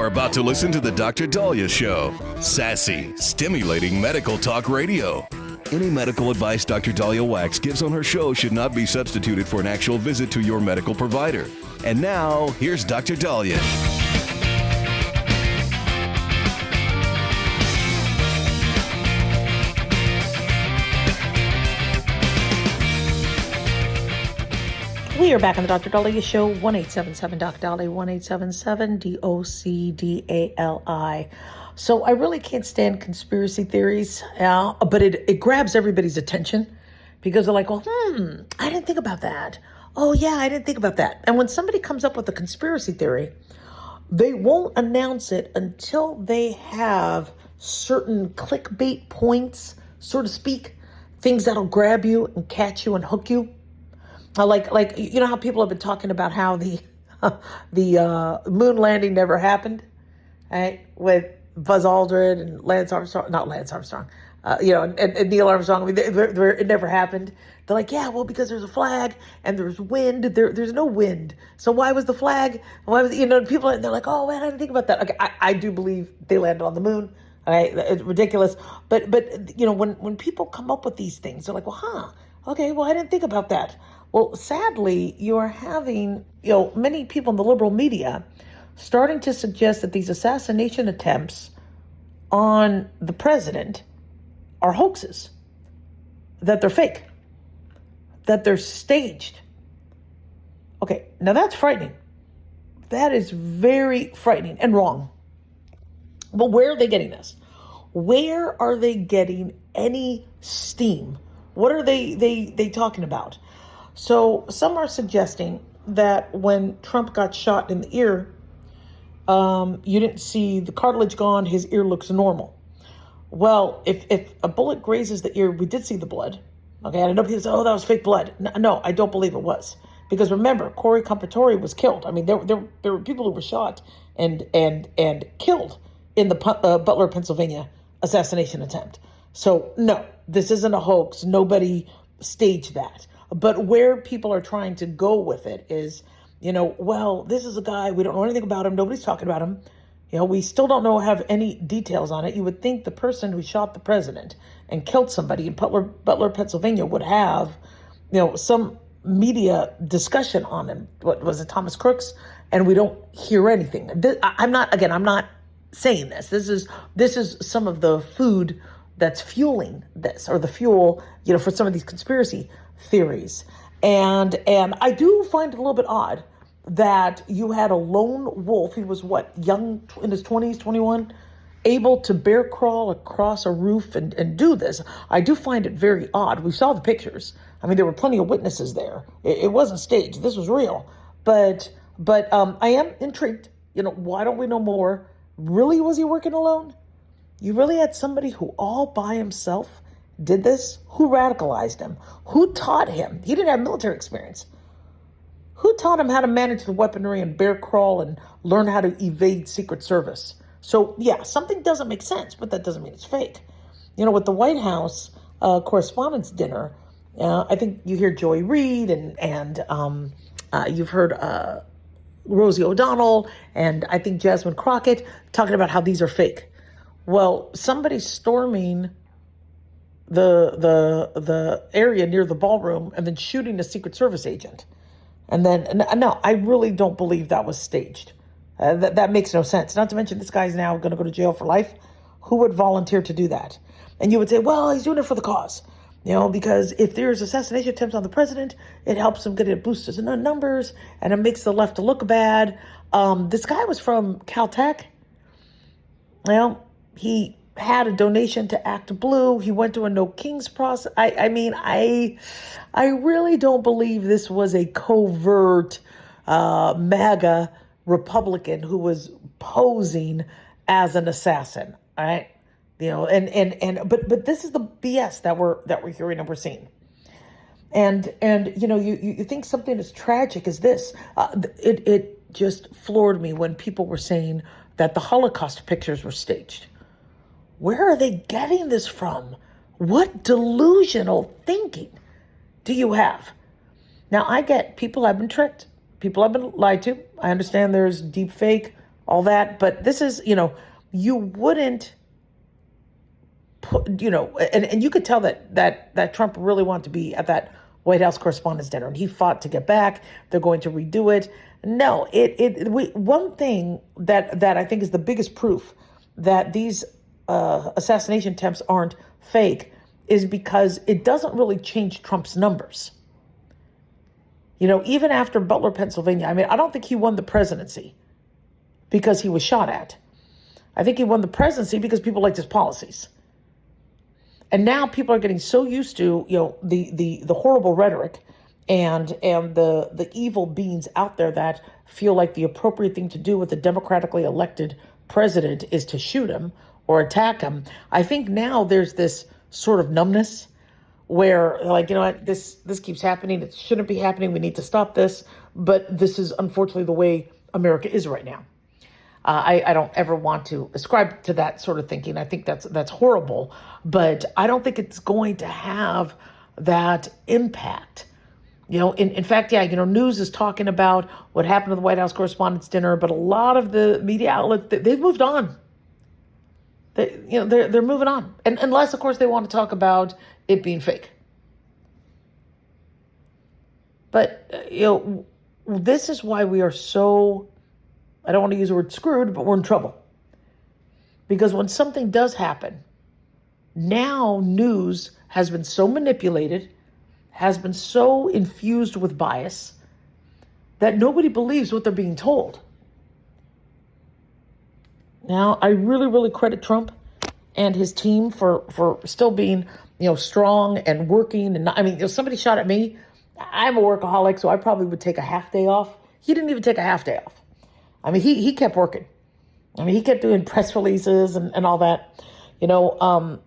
You're about to listen to the Dr. Dahlia Show. Sassy, stimulating medical talk radio. Any medical advice Dr. Dahlia Wax gives on her show should not be substituted for an actual visit to your medical provider. And now, here's Dr. Dahlia. We are back on the Dr. Dahlia Show, 1-877-DOC-DAHLIA, 1-877-DOC-DALI. So I really can't stand conspiracy theories, but it grabs everybody's attention because they're like, well, I didn't think about that. Oh, yeah, I didn't think about that. And when somebody comes up with a conspiracy theory, they won't announce it until they have certain clickbait points, so to speak, things that'll grab you and catch you and hook you. Like you know how people have been talking about how the moon landing never happened, right? With Buzz Aldrin and Lance Armstrong, not Lance Armstrong, and Neil Armstrong. I mean, it never happened. They're like, yeah, well, because there's a flag and there's wind. There's no wind. So why was the flag? Why was people? They're like, oh man, I didn't think about that. Okay, I do believe they landed on the moon. Right? It's ridiculous. But when people come up with these things, they're like, well, okay, well, I didn't think about that. Well, sadly, you are having, many people in the liberal media starting to suggest that these assassination attempts on the president are hoaxes, that they're fake, that they're staged. Okay, now that's frightening. That is very frightening and wrong. But where are they getting this? Where are they getting any steam? What are they talking about? So some are suggesting that when Trump got shot in the ear, you didn't see the cartilage gone, his ear looks normal. Well, if a bullet grazes the ear, we did see the blood. Okay, I know people say, oh, that was fake blood. No, I don't believe it was. Because remember, Corey Compatore was killed. I mean, there were people who were shot and killed in the Butler, Pennsylvania assassination attempt. So no, this isn't a hoax. Nobody staged that. But where people are trying to go with it is, well, this is a guy, we don't know anything about him. Nobody's talking about him. We still don't have any details on it. You would think the person who shot the president and killed somebody in Butler, Pennsylvania would have, some media discussion on him. What was it, Thomas Crooks? And we don't hear anything. I'm not saying this. This is some of the food that's fueling this, or the fuel, for some of these conspiracy theories. And I do find it a little bit odd that you had a lone wolf. He was young, in his 20s, 21, able to bear crawl across a roof and do this. I do find it very odd. We saw the pictures. I mean, there were plenty of witnesses there. It wasn't staged. This was real. But I am intrigued. Why don't we know more? Really, was he working alone? You really had somebody who all by himself did this? Who radicalized him? Who taught him? He didn't have military experience. Who taught him how to manage the weaponry and bear crawl and learn how to evade Secret Service? So, yeah, something doesn't make sense, but that doesn't mean it's fake. With the White House Correspondents' Dinner, I think you hear Joy Reid and you've heard Rosie O'Donnell and I think Jasmine Crockett talking about how these are fake. Well, somebody's storming the area near the ballroom and then shooting a Secret Service agent. And then, no, I really don't believe that was staged. That makes no sense. Not to mention this guy's now going to go to jail for life. Who would volunteer to do that? And you would say, well, he's doing it for the cause. Because if there's assassination attempts on the president, it helps him get a boost his numbers and it makes the left look bad. This guy was from Caltech. He had a donation to Act Blue. He went to a No Kings process. I really don't believe this was a covert MAGA Republican who was posing as an assassin. All right, but this is the BS that we're hearing and we're seeing. And you think something as tragic as this. It just floored me when people were saying that the Holocaust pictures were staged. Where are they getting this from? What delusional thinking do you have? Now, I get people have been tricked. People have been lied to. I understand there's deep fake. all that. But this is, you wouldn't put, and you could tell that Trump really wanted to be at that White House Correspondents' Dinner, and he fought to get back. They're going to redo it. No, one thing that I think is the biggest proof that these assassination attempts aren't fake is because it doesn't really change Trump's numbers. Even after Butler, Pennsylvania, I don't think he won the presidency because he was shot at. I think he won the presidency because people liked his policies. And now people are getting so used to, the horrible rhetoric and the evil beings out there that feel like the appropriate thing to do with a democratically elected president is to shoot him or attack him. I think now there's this sort of numbness where, like, this keeps happening. It shouldn't be happening. We need to stop this. But this is unfortunately the way America is right now. I don't ever want to ascribe to that sort of thinking. I think that's horrible, but I don't think it's going to have that impact. In fact, news is talking about what happened at the White House Correspondents' Dinner, but a lot of the media outlets, they've moved on. They're moving on, and unless, of course, they want to talk about it being fake. But this is why we are so, I don't want to use the word screwed, but we're in trouble. Because when something does happen, now news has been so manipulated, has been so infused with bias, that nobody believes what they're being told. Now, I really, really credit Trump and his team for still being, strong and working. And if somebody shot at me, I'm a workaholic, so I probably would take a half day off. He didn't even take a half day off. He kept working. He kept doing press releases and all that, but on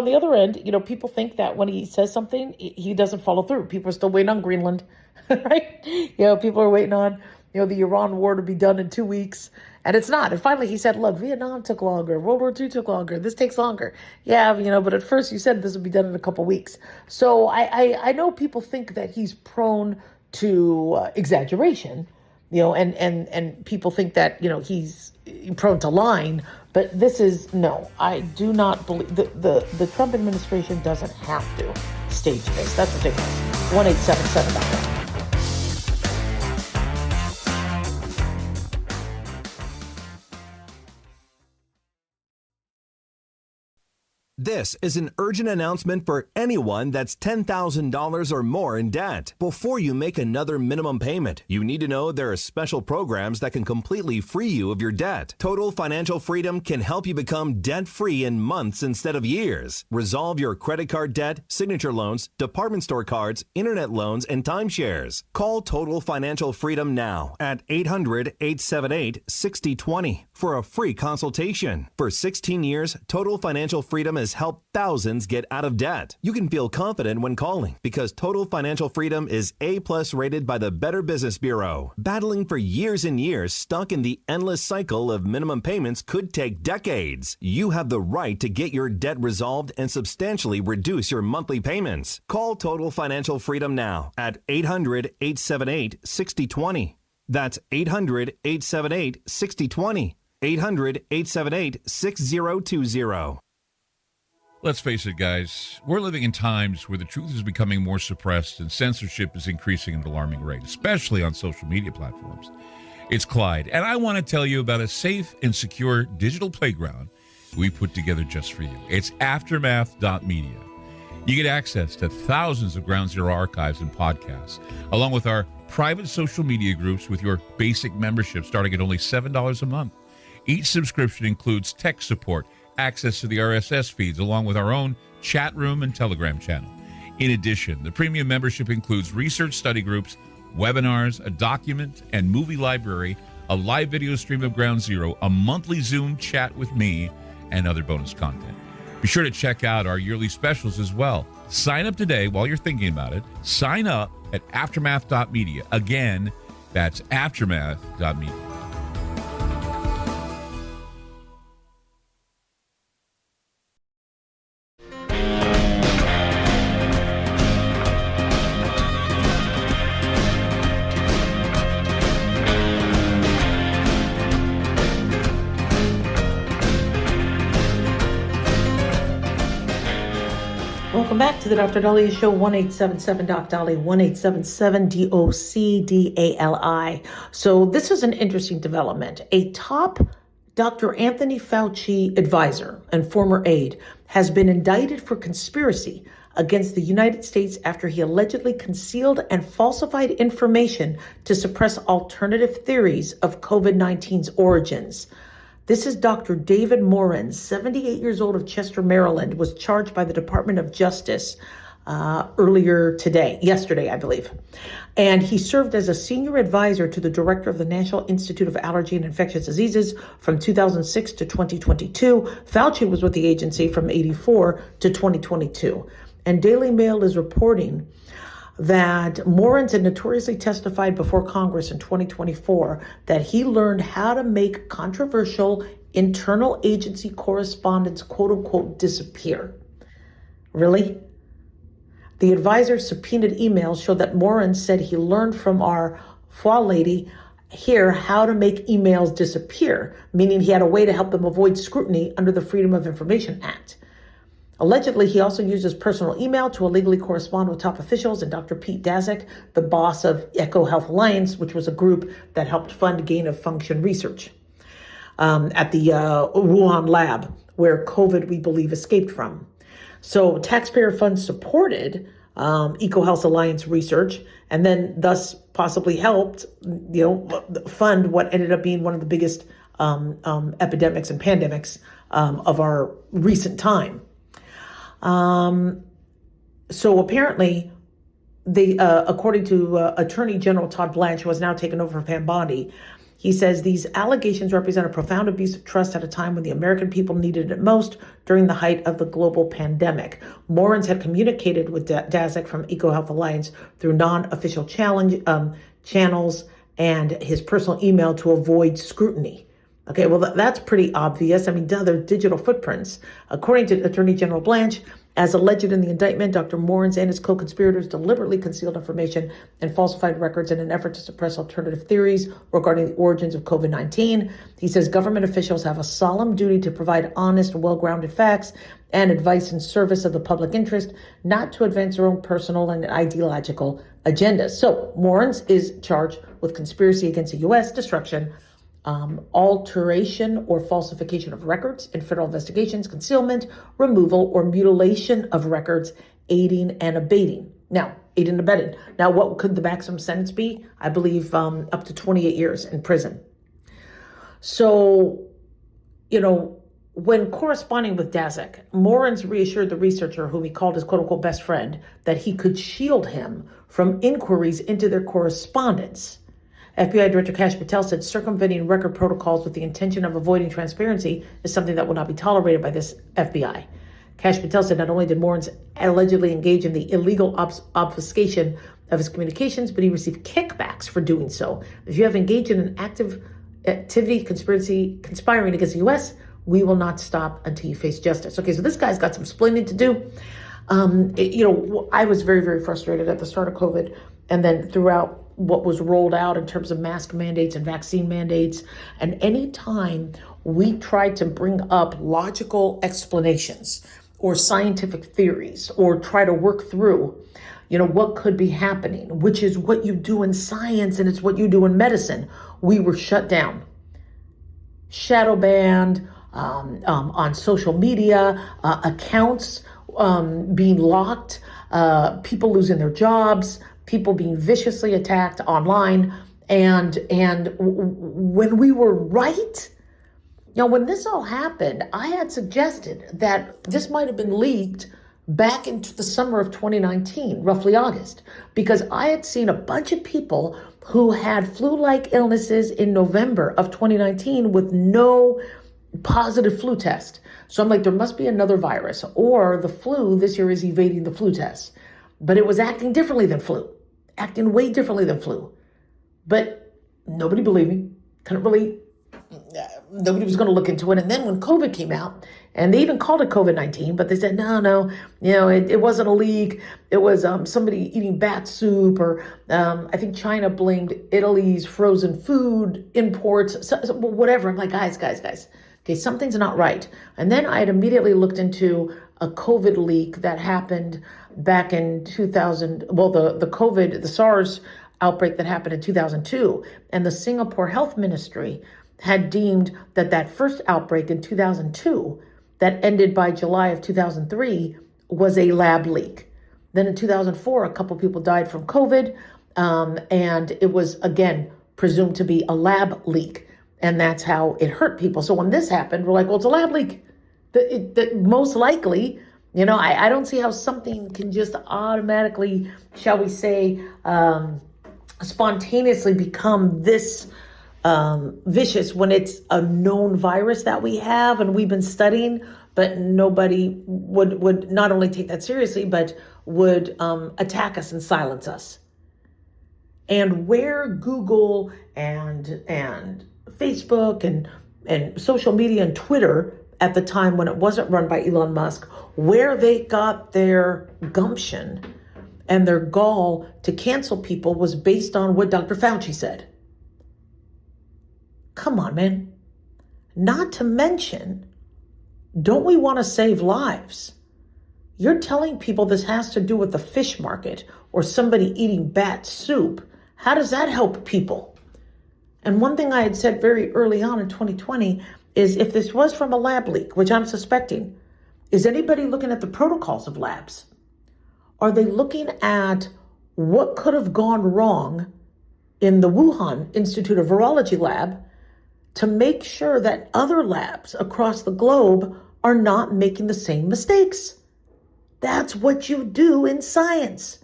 the other end, people think that when he says something, he doesn't follow through. People are still waiting on Greenland, right? People are waiting on, the Iran war to be done in 2 weeks, and it's not. And finally he said, look, Vietnam took longer. World War II took longer. This takes longer. Yeah, but at first you said this would be done in a couple weeks. So I know people think that he's prone to exaggeration, and people think that, he's prone to lying, but this is, no, I do not believe, the Trump administration doesn't have to stage this. That's ridiculous. 1-877. This is an urgent announcement for anyone that's $10,000 or more in debt. Before you make another minimum payment, you need to know there are special programs that can completely free you of your debt. Total Financial Freedom can help you become debt-free in months instead of years. Resolve your credit card debt, signature loans, department store cards, internet loans, and timeshares. Call Total Financial Freedom now at 800-878-6020 for a free consultation. For 16 years, Total Financial Freedom has helped thousands get out of debt. You can feel confident when calling because Total Financial Freedom is A+ rated by the Better Business Bureau. Battling for years and years stuck in the endless cycle of minimum payments could take decades. You have the right to get your debt resolved and substantially reduce your monthly payments. Call Total Financial Freedom now at 800-878-6020. That's 800-878-6020. 800-878-6020. Let's face it, guys, we're living in times where the truth is becoming more suppressed and censorship is increasing at an alarming rate, especially on social media platforms. It's Clyde, and I want to tell you about a safe and secure digital playground we put together just for you. It's aftermath.media. You get access to thousands of Ground Zero archives and podcasts, along with our private social media groups with your basic membership starting at only $7 a month. Each subscription includes tech support, access to the RSS feeds, along with our own chat room and Telegram channel. In addition, the premium membership includes research study groups, webinars, a document and movie library, a live video stream of Ground Zero, a monthly Zoom chat with me, and other bonus content. Be sure to check out our yearly specials as well. Sign up today while you're thinking about it. Sign up at aftermath.media. Again, that's aftermath.media. Welcome back to the Dr. Dahlia Show, 1-877 Doc Dali, 1-877 DOCDALI. So this is an interesting development. A top Dr. Anthony Fauci advisor and former aide has been indicted for conspiracy against the United States after he allegedly concealed and falsified information to suppress alternative theories of COVID-19's origins. This is Dr. David Morin, 78 years old, of Chester, Maryland, was charged by the Department of Justice yesterday, I believe. And he served as a senior advisor to the director of the National Institute of Allergy and Infectious Diseases from 2006 to 2022. Fauci was with the agency from 84 to 2022. And Daily Mail is reporting that Morin had notoriously testified before Congress in 2024 that he learned how to make controversial internal agency correspondence, quote unquote, disappear. Really? The advisor's subpoenaed emails show that Morin said he learned from our FOA lady here how to make emails disappear, meaning he had a way to help them avoid scrutiny under the Freedom of Information Act. Allegedly, he also used his personal email to illegally correspond with top officials and Dr. Pete Daszak, the boss of EcoHealth Alliance, which was a group that helped fund gain-of-function research at the Wuhan lab, where COVID, we believe, escaped from. So taxpayer funds supported EcoHealth Alliance research and then thus possibly helped, fund what ended up being one of the biggest epidemics and pandemics of our recent time. So apparently, according to Attorney General Todd Blanche, who has now taken over from Pam Bondi, he says these allegations represent a profound abuse of trust at a time when the American people needed it most during the height of the global pandemic. Morins had communicated with Daszak from EcoHealth Alliance through non-official channels and his personal email to avoid scrutiny. Okay, well, that's pretty obvious. I mean, they're digital footprints. According to Attorney General Blanche, as alleged in the indictment, Dr. Morins and his co-conspirators deliberately concealed information and falsified records in an effort to suppress alternative theories regarding the origins of COVID-19. He says government officials have a solemn duty to provide honest, well-grounded facts and advice in service of the public interest, not to advance their own personal and ideological agendas. So Morins is charged with conspiracy against the U.S., destruction, alteration or falsification of records in federal investigations, concealment, removal, or mutilation of records, aiding and abetting. Now, aiding and abetting. Now, what could the maximum sentence be? I believe up to 28 years in prison. So, when corresponding with Daszak, Morins reassured the researcher, whom he called his quote-unquote best friend, that he could shield him from inquiries into their correspondence. FBI Director Kash Patel said circumventing record protocols with the intention of avoiding transparency is something that will not be tolerated by this FBI. Kash Patel said not only did Morins allegedly engage in the illegal obfuscation of his communications, but he received kickbacks for doing so. If you have engaged in an activity conspiring against the U.S., we will not stop until you face justice. Okay, so this guy's got some splaining to do. I was very, very frustrated at the start of COVID and then throughout what was rolled out in terms of mask mandates and vaccine mandates. And any time we try to bring up logical explanations or scientific theories or try to work through, what could be happening, which is what you do in science and it's what you do in medicine, we were shut down, shadow banned, on social media, accounts being locked, people losing their jobs, people being viciously attacked online. And when we were right, when this all happened, I had suggested that this might have been leaked back into the summer of 2019, roughly August, because I had seen a bunch of people who had flu-like illnesses in November of 2019 with no positive flu test. So I'm like, there must be another virus, or the flu this year is evading the flu test. But it was acting differently than flu, acting way differently than flu. But nobody believed me. Nobody was going to look into it. And then when COVID came out, and they even called it COVID-19, but they said, no, it wasn't a leak. It was somebody eating bat soup, or I think China blamed Italy's frozen food imports, so whatever. I'm like, guys, Okay, something's not right. And then I had immediately looked into a COVID leak that happened back in 2000. Well, the SARS outbreak that happened in 2002. And the Singapore Health Ministry had deemed that first outbreak in 2002 that ended by July of 2003 was a lab leak. Then in 2004, a couple people died from COVID, and it was, again, presumed to be a lab leak. And that's how it hurt people. So when this happened, we're like, well, it's a lab leak. That most likely, I don't see how something can just automatically, shall we say, spontaneously become this vicious when it's a known virus that we have and we've been studying, but nobody would not only take that seriously, but would attack us and silence us. And where Google and Facebook and social media and Twitter at the time when it wasn't run by Elon Musk, where they got their gumption and their gall to cancel people was based on what Dr. Fauci said. Come on, man. Not to mention, don't we want to save lives? You're telling people this has to do with the fish market or somebody eating bat soup. How does that help people? And one thing I had said very early on in 2020 is if this was from a lab leak, which I'm suspecting, is anybody looking at the protocols of labs? Are they looking at what could have gone wrong in the Wuhan Institute of Virology lab to make sure that other labs across the globe are not making the same mistakes? That's what you do in science.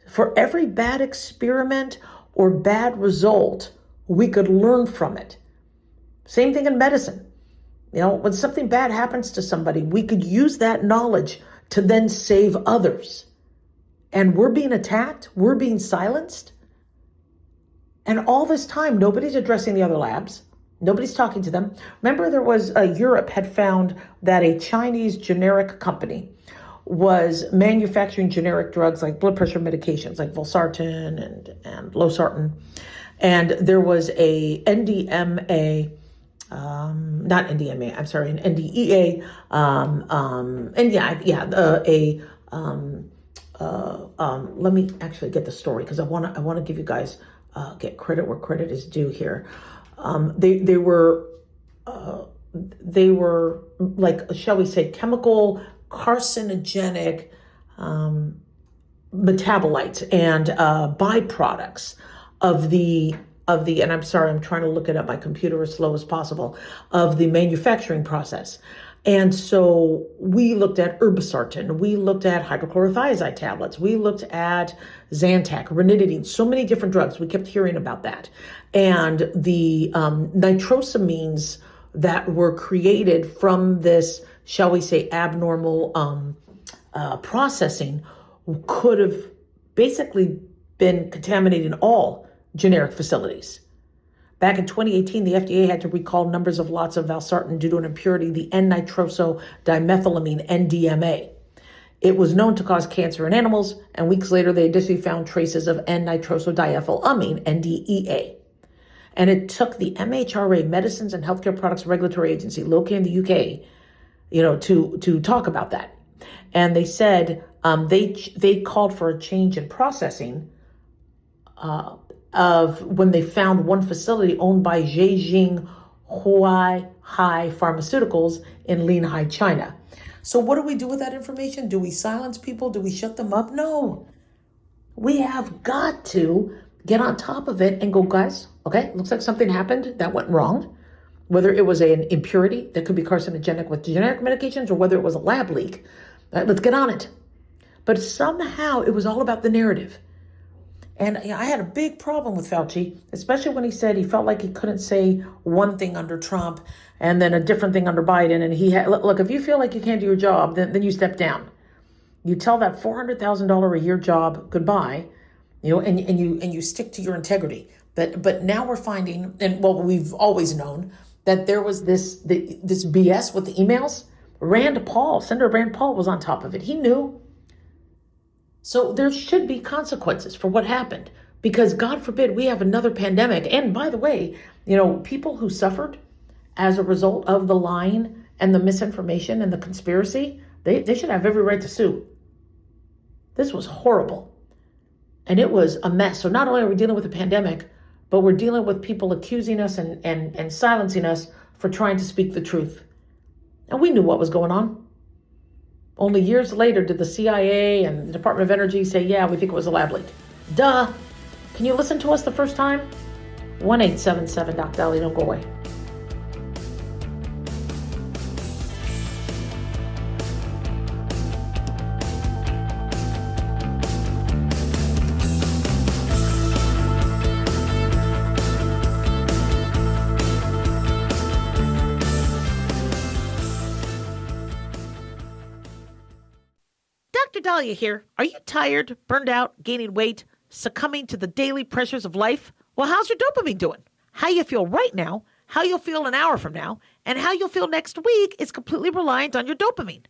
For every bad experiment or bad result, we could learn from it. Same thing in medicine. When something bad happens to somebody, we could use that knowledge to then save others. And we're being attacked, we're being silenced. And all this time, nobody's addressing the other labs. Nobody's talking to them. Remember, there was Europe had found that a Chinese generic company was manufacturing generic drugs like blood pressure medications like valsartan and losartan. And there was a NDMA, not NDMA, I'm sorry, an NDEA, let me actually get the story because I want to give you guys get credit where credit is due here. They were like, shall we say, chemical carcinogenic metabolites and byproducts of the and I'm sorry, I'm trying to look it up, my computer is slow as possible, of the manufacturing process. And so we looked at irbesartan, we looked at hydrochlorothiazide tablets, we looked at Zantac, ranitidine, so many different drugs. We kept hearing about that. And the nitrosamines that were created from this, shall we say, abnormal processing could have basically been contaminating all generic facilities. Back in 2018, the FDA had to recall numbers of lots of valsartan due to an impurity, the N-nitroso-dimethylamine, NDMA. It was known to cause cancer in animals, and weeks later, they additionally found traces of N-nitroso-diethylamine, NDEA. And it took the MHRA, Medicines and Healthcare Products Regulatory Agency, located in the UK, to talk about that. And they said they called for a change in processing of when they found one facility owned by Zhejiang Huaihai Pharmaceuticals in Linhai, China. So what do we do with that information? Do we silence people? Do we shut them up? No. We have got to get on top of it and go, guys, okay, looks like something happened that went wrong. Whether it was an impurity that could be carcinogenic with generic medications or whether it was a lab leak, let's get on it. But somehow it was all about the narrative. And I had a big problem with Fauci, especially when he said he felt like he couldn't say one thing under Trump and then a different thing under Biden. And he had, look, if you feel like you can't do your job, then you step down. You tell that $400,000 a year job goodbye, and you stick to your integrity. But now we're finding, and well, we've always known that there was this BS with the emails. Senator Rand Paul was on top of it. He knew. So there should be consequences for what happened, because God forbid we have another pandemic. And by the way, people who suffered as a result of the lying and the misinformation and the conspiracy, they should have every right to sue. This was horrible. And it was a mess. So not only are we dealing with a pandemic, but we're dealing with people accusing us and silencing us for trying to speak the truth. And we knew what was going on. Only years later did the CIA and the Department of Energy say, yeah, we think it was a lab leak. Duh. Can you listen to us the first time? 1-877 Doc Dolly, don't go away. Dr. Dahlia here. Are you tired, burned out, gaining weight, succumbing to the daily pressures of life? Well, how's your dopamine doing? How you feel right now, how you'll feel an hour from now, and how you'll feel next week is completely reliant on your dopamine.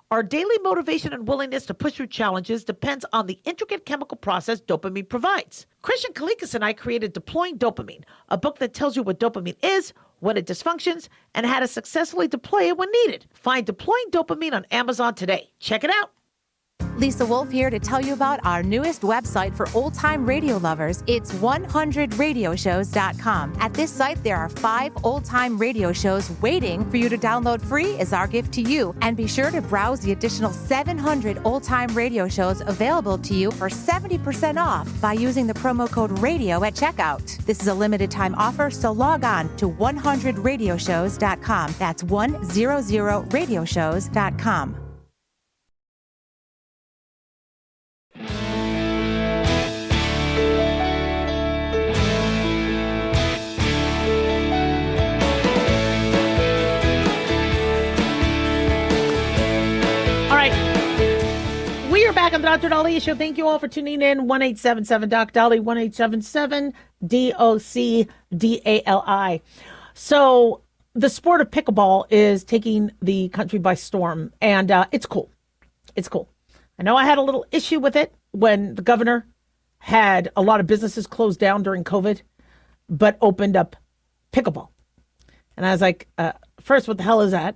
Our daily motivation and willingness to push through challenges depends on the intricate chemical process dopamine provides. Christian Kalikas and I created Deploying Dopamine, a book that tells you what dopamine is, when it dysfunctions, and how to successfully deploy it when needed. Find Deploying Dopamine on Amazon today. Check it out. Lisa Wolf here to tell you about our newest website for old-time radio lovers. It's 100radioshows.com. At this site, there are 5 old-time radio shows waiting for you to download free as our gift to you. And be sure to browse the additional 700 old-time radio shows available to you for 70% off by using the promo code RADIO at checkout. This is a limited-time offer, so log on to 100radioshows.com. That's 100radioshows.com. We are back on the Dr. Dahlia Show. Thank you all for tuning in. 1-877 Doc Dolly, 1-877 DOCDALI. So the sport of pickleball is taking the country by storm, and it's cool. It's cool. I know I had a little issue with it when the governor had a lot of businesses closed down during COVID, but opened up pickleball. And I was like, first, what the hell is that?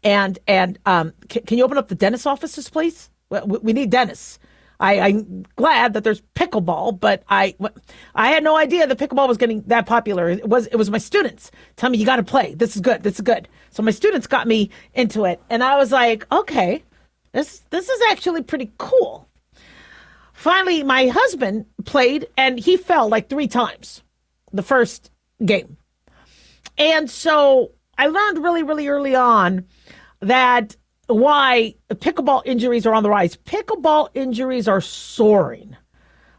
and can you open up the dentist offices, please? We need dentists. I'm glad that there's pickleball, but I had no idea that pickleball was getting that popular. It was my students tell me, you got to play. This is good. This is good. So my students got me into it, and I was like, okay, this is actually pretty cool. Finally, my husband played, and he fell like 3 times the first game. And so I learned really, really early on that why pickleball injuries are on the rise. Pickleball injuries are soaring.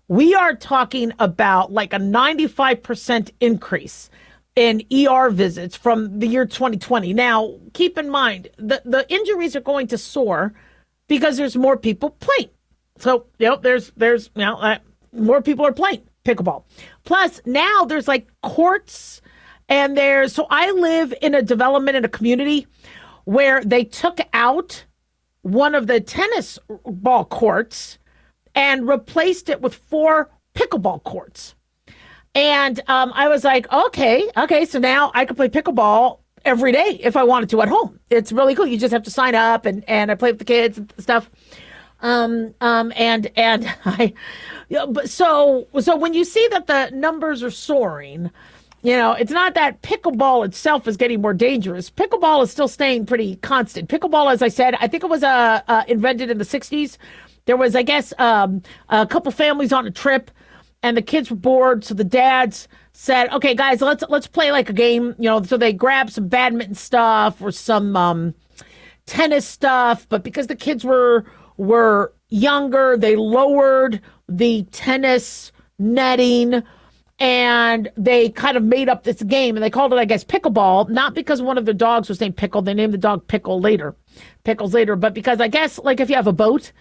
We are talking about like a 95% increase in ER visits from the year 2020. Now, keep in mind, the injuries are going to soar because there's more people playing. So, there's more people are playing pickleball. Plus, now there's like courts, and so I live in a development in a community where they took out one of the tennis ball courts and replaced it with 4 pickleball courts. And I was like, okay, so now I can play pickleball every day if I wanted to at home. It's really cool. You just have to sign up, and I play with the kids and stuff. So when you see that the numbers are soaring, it's not that pickleball itself is getting more dangerous. Pickleball is still staying pretty constant. Pickleball, as I said, I think it was invented in the 60s. There was, I guess, a couple families on a trip, and the kids were bored, so the dads said, okay, guys, let's play like a game. So they grabbed some badminton stuff or some tennis stuff, but because the kids were younger, they lowered the tennis netting, and they kind of made up this game, and they called it, I guess, pickleball, not because one of their dogs was named Pickle. They named the dog Pickles later, but because I guess, like, if you have a boat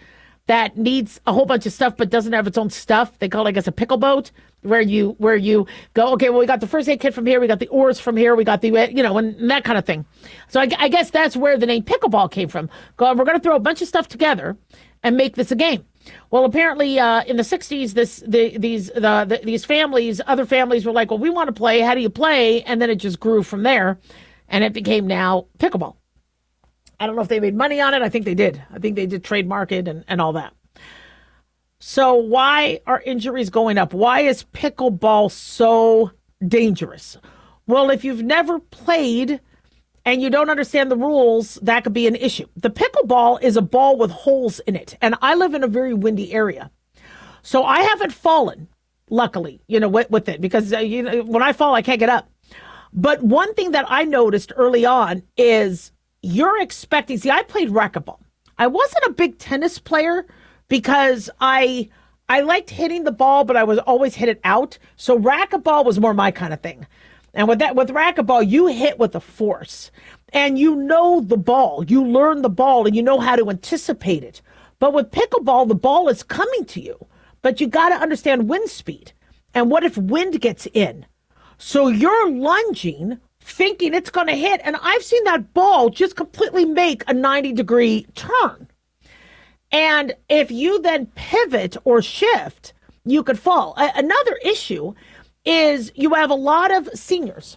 that needs a whole bunch of stuff but doesn't have its own stuff. They call it, I guess, a pickle boat, where you go, okay, well, we got the first aid kit from here, we got the oars from here, we got the, and that kind of thing. So I guess that's where the name pickleball came from. We're going to throw a bunch of stuff together and make this a game. Well, apparently in the 60s, these families, other families were like, well, we want to play. How do you play? And then it just grew from there, and it became now pickleball. I don't know if they made money on it. I think they did. I think they did trademark it and all that. So why are injuries going up? Why is pickleball so dangerous? Well, if you've never played and you don't understand the rules, that could be an issue. The pickleball is a ball with holes in it, and I live in a very windy area. So I haven't fallen, luckily, with it, because when I fall, I can't get up. But one thing that I noticed early on is you're expecting, I played racquetball. I wasn't a big tennis player because I liked hitting the ball, but I was always hit it out. So racquetball was more my kind of thing. And with racquetball, you hit with a force, and you know the ball, you learn the ball, and you know how to anticipate it. But with pickleball, the ball is coming to you, but you got to understand wind speed. And what if wind gets in? So you're lunging, thinking it's going to hit. And I've seen that ball just completely make a 90-degree turn. And if you then pivot or shift, you could fall. Another issue is you have a lot of seniors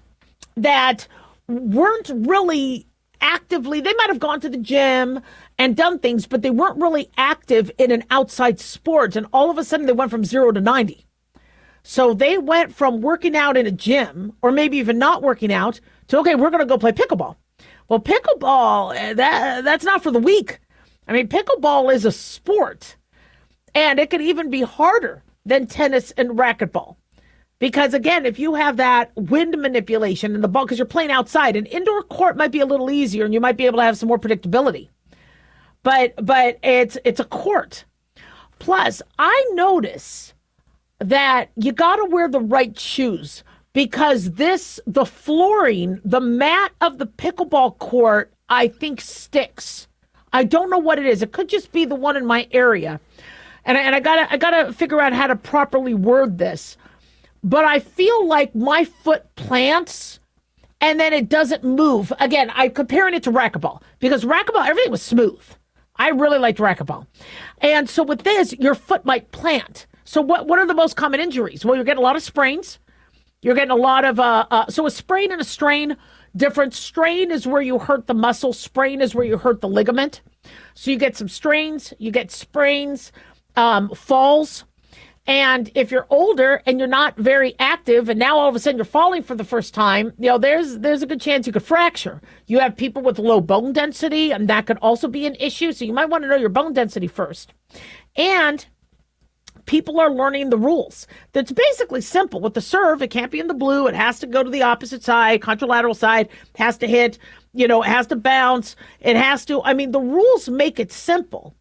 that weren't really actively, they might have gone to the gym and done things, but they weren't really active in an outside sport. And all of a sudden they went from 0 to 90. So they went from working out in a gym, or maybe even not working out, to, okay, we're going to go play pickleball. Well, pickleball, that's not for the weak. I mean, pickleball is a sport, and it can even be harder than tennis and racquetball. Because, again, if you have that wind manipulation in the ball, because you're playing outside, an indoor court might be a little easier, and you might be able to have some more predictability. But it's a court. Plus, I notice that you got to wear the right shoes, because the flooring, the mat of the pickleball court, I think sticks. I don't know what it is. It could just be the one in my area. And I gotta figure out how to properly word this. But I feel like my foot plants and then it doesn't move. Again, I'm comparing it to racquetball, because racquetball, everything was smooth. I really liked racquetball. And so with this, your foot might plant. So what are the most common injuries? Well, you're getting a lot of sprains. You're getting a lot of, so a sprain and a strain, different. Strain is where you hurt the muscle. Sprain is where you hurt the ligament. So you get some strains, you get sprains, falls. And if you're older and you're not very active, and now all of a sudden you're falling for the first time, there's a good chance you could fracture. You have people with low bone density, and that could also be an issue. So you might want to know your bone density first. And people are learning the rules. That's basically simple. With the serve, it can't be in the blue. It has to go to the opposite side, contralateral side. It has to hit, it has to bounce. It has to, the rules make it simple.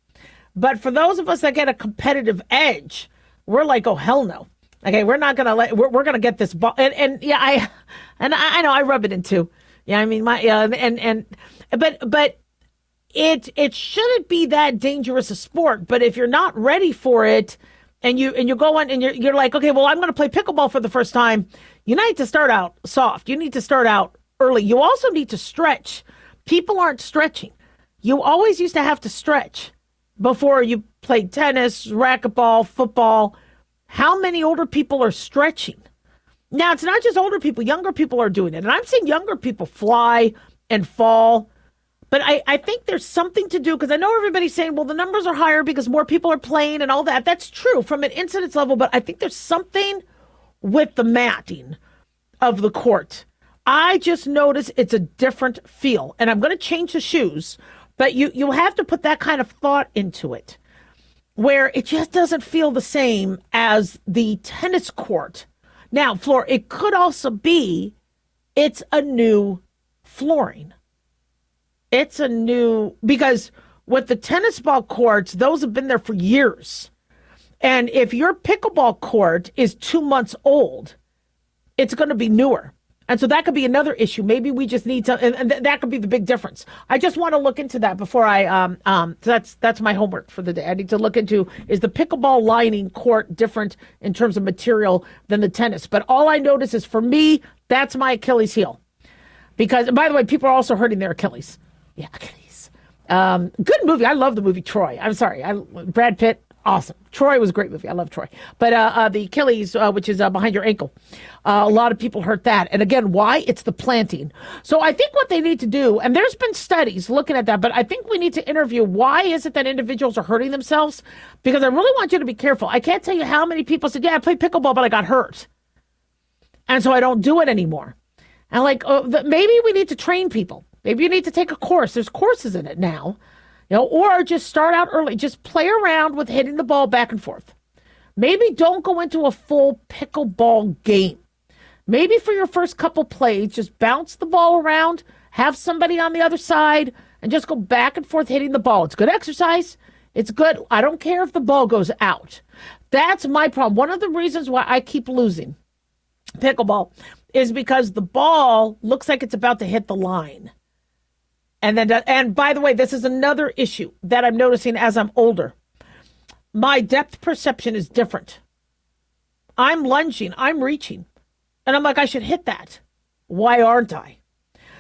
But for those of us that get a competitive edge, we're like, oh, hell no. Okay, we're not going to we're going to get this ball. And yeah, I know I rub it in too. Yeah, but it shouldn't be that dangerous a sport. But if you're not ready for it, and you go on and you're like, okay, well, I'm going to play pickleball for the first time, you need to start out soft. You need to start out early. You also need to stretch. People aren't stretching. You always used to have to stretch before you played tennis, racquetball, football. How many older people are stretching? Now, it's not just older people. Younger people are doing it. And I'm seeing younger people fly and fall. But I think there's something to do, because I know everybody's saying, well, the numbers are higher because more people are playing and all that. That's true from an incidence level, but I think there's something with the matting of the court. I just noticed it's a different feel, and I'm going to change the shoes, but you have to put that kind of thought into it, where it just doesn't feel the same as the tennis court. Now, floor, it could also be it's a new flooring. It's a new, because with the tennis ball courts, those have been there for years. And if your pickleball court is 2 months old, it's going to be newer. And so that could be another issue. Maybe we just need to, and that could be the big difference. I just want to look into that before that's my homework for the day. I need to look into, is the pickleball lining court different in terms of material than the tennis? But all I notice is, for me, that's my Achilles heel. Because, and by the way, people are also hurting their Achilles. Yeah, Achilles. Good movie. I love the movie Troy. I'm sorry. Brad Pitt. Awesome. Troy was a great movie. I love Troy. But the Achilles, which is behind your ankle, a lot of people hurt that. And again, why? It's the planting. So I think what they need to do, and there's been studies looking at that, but I think we need to interview, why is it that individuals are hurting themselves? Because I really want you to be careful. I can't tell you how many people said, yeah, I played pickleball, but I got hurt. And so I don't do it anymore. And maybe we need to train people. Maybe you need to take a course. There's courses in it now. Or just start out early. Just play around with hitting the ball back and forth. Maybe don't go into a full pickleball game. Maybe for your first couple plays, just bounce the ball around, have somebody on the other side, and just go back and forth hitting the ball. It's good exercise. It's good. I don't care if the ball goes out. That's my problem. One of the reasons why I keep losing is because the ball looks like it's about to hit the line. And by the way, this is another issue that I'm noticing as I'm older. My depth perception is different. I'm lunging, I'm reaching, and I'm like, I should hit that. Why aren't I?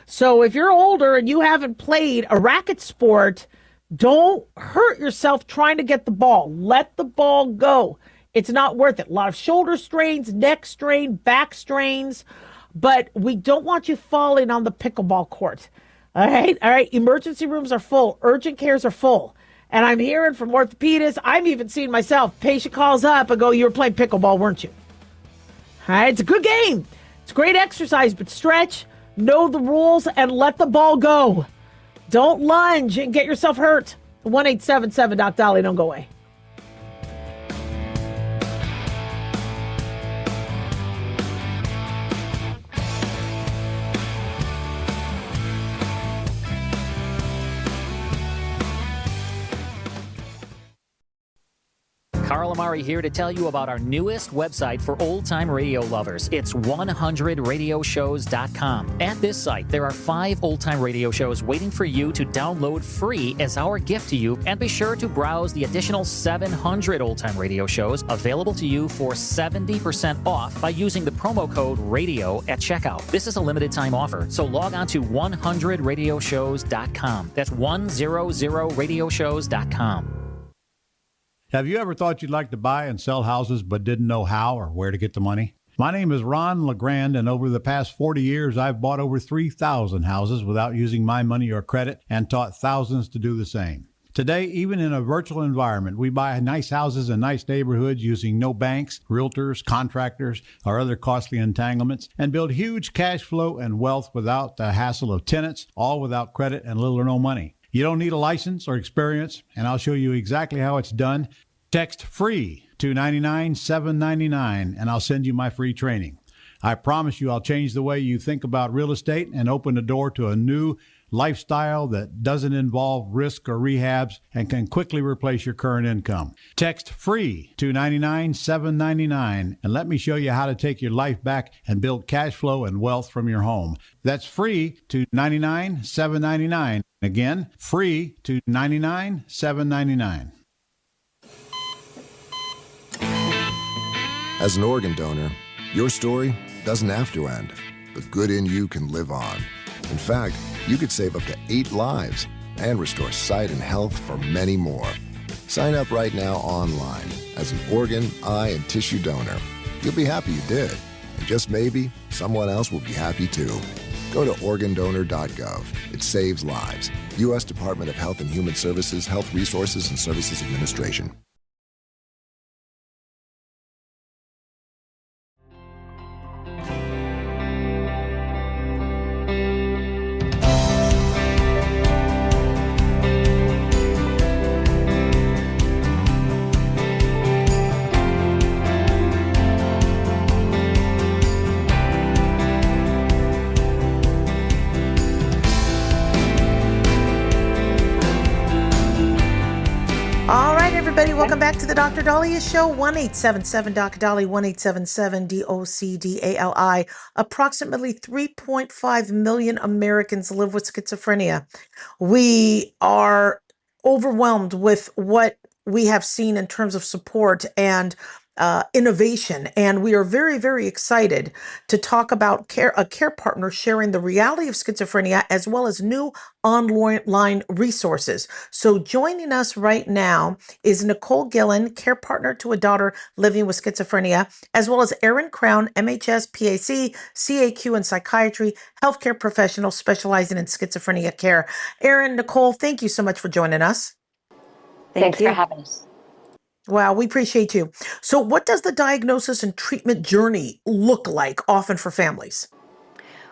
So if you're older and you haven't played a racket sport, don't hurt yourself trying to get the ball. Let the ball go. It's not worth it. A lot of shoulder strains, neck strain, back strains, but we don't want you falling on the pickleball court. All right. Emergency rooms are full. Urgent cares are full. And I'm hearing from orthopedists, I'm even seeing myself, patient calls up and go, you were playing pickleball, weren't you? All right. It's a good game. It's great exercise, but stretch, know the rules, and let the ball go. Don't lunge and get yourself hurt. 1-877-DOC-DOLLY. Don't go away. Carl Amari here to tell you about our newest website for old-time radio lovers. It's 100radioshows.com. At this site, there are 5 old-time radio shows waiting for you to download free as our gift to you, and be sure to browse the additional 700 old-time radio shows available to you for 70% off by using the promo code RADIO at checkout. This is a limited time offer, so log on to 100radioshows.com. That's 100radioshows.com. Have you ever thought you'd like to buy and sell houses but didn't know how or where to get the money? My name is Ron LeGrand, and over the past 40 years, I've bought over 3,000 houses without using my money or credit, and taught thousands to do the same. Today, even in a virtual environment, we buy nice houses in nice neighborhoods using no banks, realtors, contractors, or other costly entanglements, and build huge cash flow and wealth without the hassle of tenants, all without credit and little or no money. You don't need a license or experience, and I'll show you exactly how it's done. Text FREE to 99-799, and I'll send you my free training. I promise you I'll change the way you think about real estate and open the door to a new lifestyle that doesn't involve risk or rehabs and can quickly replace your current income. Text FREE to 99-799, and let me show you how to take your life back and build cash flow and wealth from your home. That's FREE to 99-799. Again, FREE to 99-799. As an organ donor, your story doesn't have to end. The good in you can live on. In fact, you could save up to 8 lives and restore sight and health for many more. Sign up right now online as an organ, eye, and tissue donor. You'll be happy you did. And just maybe, someone else will be happy too. Go to organdonor.gov. It saves lives. U.S. Department of Health and Human Services, Health Resources and Services Administration. everybody. Welcome back to the Dr. Dahlia Show. 1-877-Dr. 1-877-DOCDALI. Approximately 3.5 million Americans live with schizophrenia. We are overwhelmed with what we have seen in terms of support and innovation. And we are very, very excited to talk about a care partner sharing the reality of schizophrenia as well as new online resources. So joining us right now is Nicole Gillen, care partner to a daughter living with schizophrenia, as well as Erin Crown, MHS, PAC, CAQ, and psychiatry, healthcare professional specializing in schizophrenia care. Erin, Nicole, thank you so much for joining us. Thanks for having us. Wow, we appreciate you. So what does the diagnosis and treatment journey look like often for families?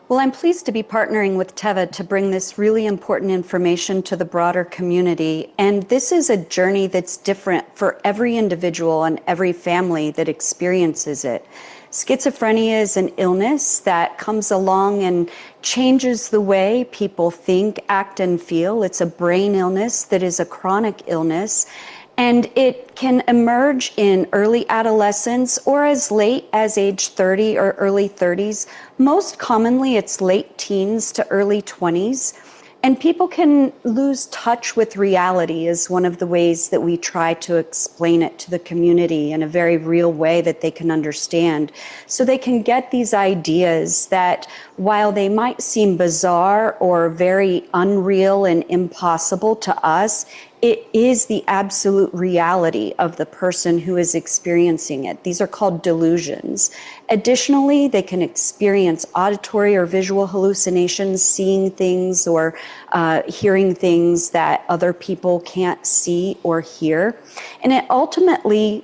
Well, I'm pleased to be partnering with Teva to bring this really important information to the broader community. And this is a journey that's different for every individual and every family that experiences it. Schizophrenia is an illness that comes along and changes the way people think, act, and feel. It's a brain illness that is a chronic illness. And it can emerge in early adolescence or as late as age 30 or early 30s. Most commonly, it's late teens to early 20s. And people can lose touch with reality is one of the ways that we try to explain it to the community in a very real way that they can understand. So they can get these ideas that while they might seem bizarre or very unreal and impossible to us, it is the absolute reality of the person who is experiencing it. These are called delusions. Additionally, they can experience auditory or visual hallucinations, seeing things or hearing things that other people can't see or hear. And it ultimately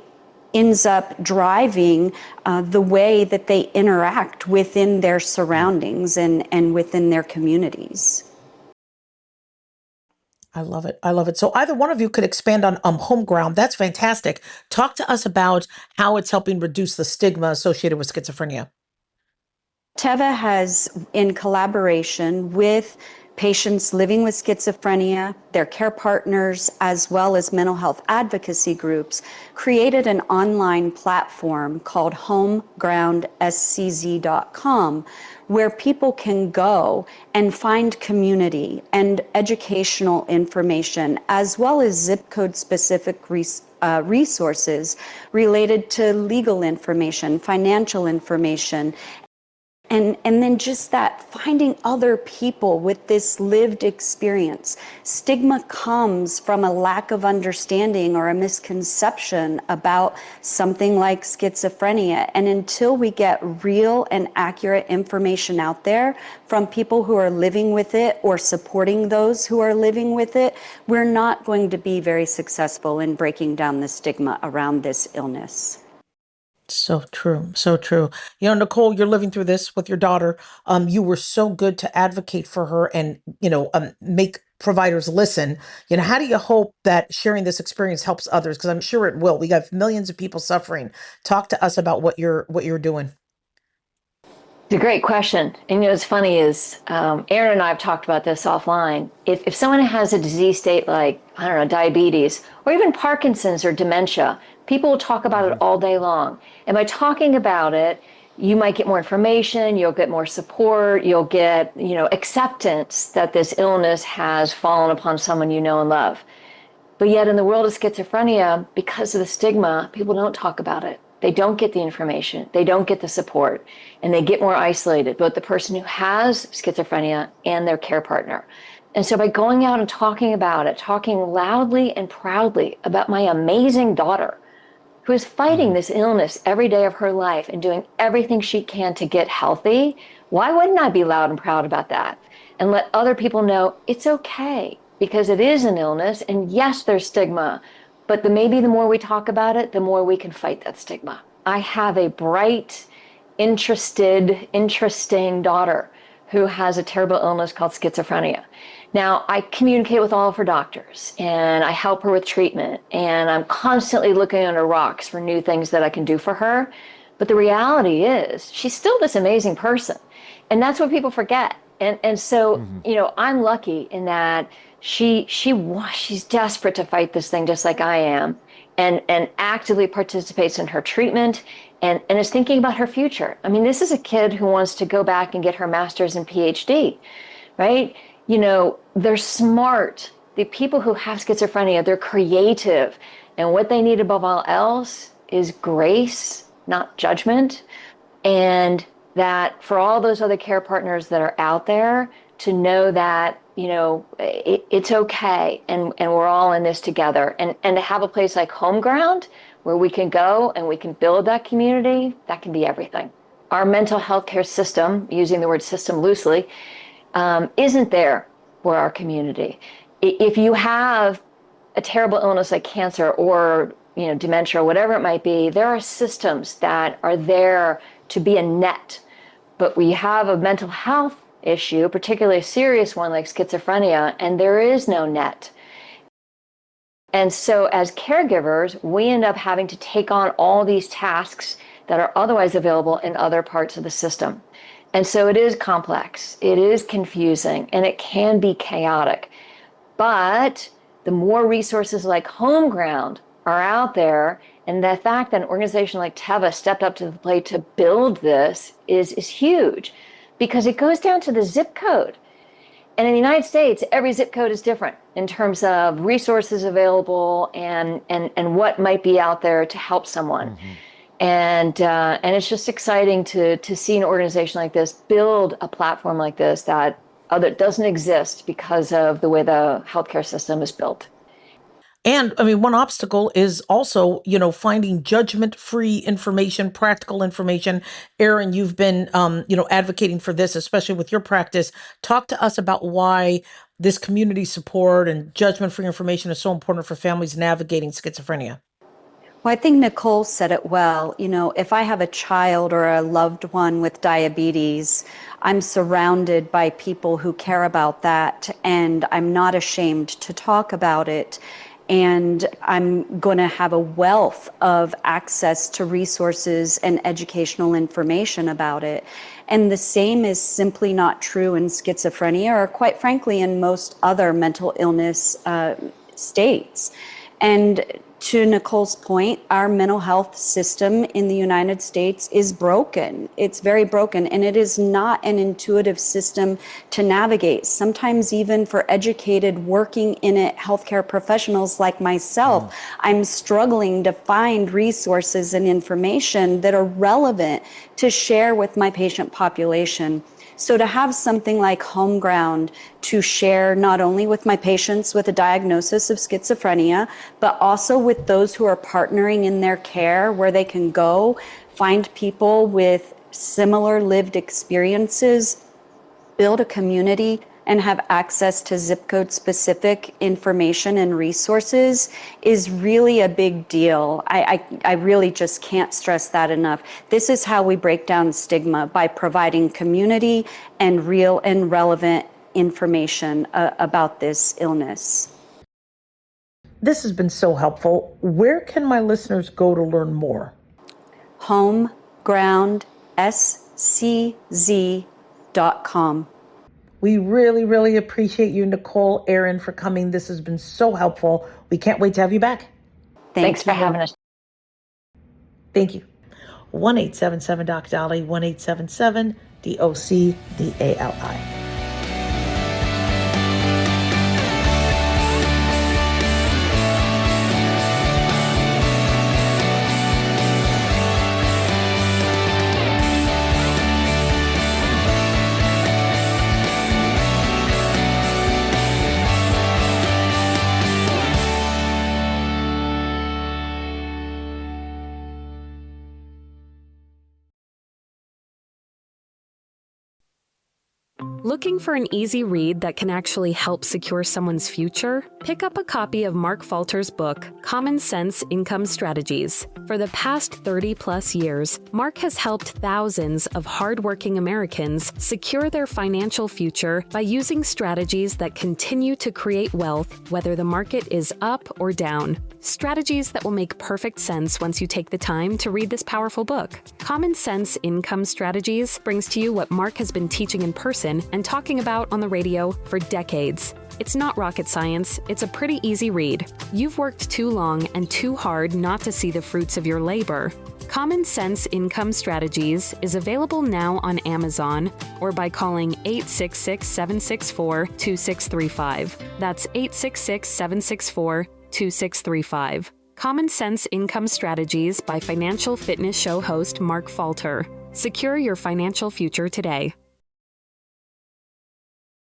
ends up driving the way that they interact within their surroundings and within their communities. I love it. I love it. So either one of you could expand on home ground. That's fantastic. Talk to us about how it's helping reduce the stigma associated with schizophrenia. Teva has, in collaboration with patients living with schizophrenia, their care partners, as well as mental health advocacy groups, created an online platform called homegroundschz.com, where people can go and find community and educational information, as well as zip code specific resources related to legal information, financial information, and then just that finding other people with this lived experience. Stigma comes from a lack of understanding or a misconception about something like schizophrenia. And until we get real and accurate information out there from people who are living with it or supporting those who are living with it, we're not going to be very successful in breaking down the stigma around this illness. So true. So true. You know, Nicole, you're living through this with your daughter. You were so good to advocate for her and, make providers listen. How do you hope that sharing this experience helps others? Because I'm sure it will. We got millions of people suffering. Talk to us about what you're doing. It's a great question. And what's funny is Aaron and I have talked about this offline. If someone has a disease state like, I don't know, diabetes or even Parkinson's or dementia, people will talk about it all day long. And by talking about it, you might get more information, you'll get more support, you'll get, acceptance that this illness has fallen upon someone you know and love. But yet in the world of schizophrenia, because of the stigma, people don't talk about it. They don't get the information, they don't get the support, and they get more isolated, both the person who has schizophrenia and their care partner. And so by going out and talking about it, talking loudly and proudly about my amazing daughter, who is fighting this illness every day of her life and doing everything she can to get healthy, why wouldn't I be loud and proud about that? And let other people know it's okay, because it is an illness, and yes, there's stigma, but maybe the more we talk about it, the more we can fight that stigma. I have a bright, interesting daughter who has a terrible illness called schizophrenia. Now, I communicate with all of her doctors, and I help her with treatment, and I'm constantly looking under rocks for new things that I can do for her. But the reality is, she's still this amazing person, and that's what people forget. And so, I'm lucky in that she's desperate to fight this thing just like I am, and actively participates in her treatment and is thinking about her future. I mean, this is a kid who wants to go back and get her master's and PhD, right? You know, they're smart. The people who have schizophrenia, they're creative. And what they need above all else is grace, not judgment. And that for all those other care partners that are out there, to know that, you know, it's okay, and we're all in this together. And to have a place like Home Ground where we can go and we can build that community, that can be everything. Our mental health care system, using the word system loosely, isn't there for our community. If you have a terrible illness like cancer or, you know, dementia or whatever it might be, there are systems that are there to be a net. But we have a mental health issue, particularly a serious one like schizophrenia, and there is no net. And so as caregivers, we end up having to take on all these tasks that are otherwise available in other parts of the system. And so it is complex, it is confusing, and it can be chaotic. But the more resources like Home Ground are out there, and the fact that an organization like Teva stepped up to the plate to build this is huge, because it goes down to the zip code. And in the United States, every zip code is different in terms of resources available and what might be out there to help someone. Mm-hmm. And it's just exciting to see an organization like this build a platform like this that doesn't exist because of the way the healthcare system is built. And I mean, one obstacle is also, you know, finding judgment-free information, practical information. Erin, you've been, you know, advocating for this, especially with your practice. Talk to us about why this community support and judgment-free information is so important for families navigating schizophrenia. Well, I think Nicole said it well. You know, if I have a child or a loved one with diabetes, I'm surrounded by people who care about that, and I'm not ashamed to talk about it. And I'm going to have a wealth of access to resources and educational information about it. And the same is simply not true in schizophrenia, or quite frankly, in most other mental illness states. And to Nicole's point, our mental health system in the United States is broken. It's very broken, and it is not an intuitive system to navigate. Sometimes even for educated, working in it healthcare professionals like myself, I'm struggling to find resources and information that are relevant to share with my patient population. So to have something like Home Ground to share not only with my patients with a diagnosis of schizophrenia, but also with those who are partnering in their care, where they can go find people with similar lived experiences, build a community, and have access to zip code specific information and resources is really a big deal. I really just can't stress that enough. This is how we break down stigma, by providing community and real and relevant information about this illness. This has been so helpful. Where can my listeners go to learn more? homegroundscz.com. We really, really appreciate you, Nicole, Erin, for coming. This has been so helpful. We can't wait to have you back. Thanks for having us. Thank you. 1-877-DOC-DOLLY, 1-877-DOC-DALI. Looking for an easy read that can actually help secure someone's future? Pick up a copy of Mark Falter's book, Common Sense Income Strategies. For the past 30-plus years, Mark has helped thousands of hardworking Americans secure their financial future by using strategies that continue to create wealth, whether the market is up or down. Strategies that will make perfect sense once you take the time to read this powerful book. Common Sense Income Strategies brings to you what Mark has been teaching in person and talking about on the radio for decades. It's not rocket science, it's a pretty easy read. You've worked too long and too hard not to see the fruits of your labor. Common Sense Income Strategies is available now on Amazon or by calling 866-764-2635. That's 866-764-2635. Common Sense Income Strategies by Financial Fitness Show host Mark Falter. Secure your financial future today.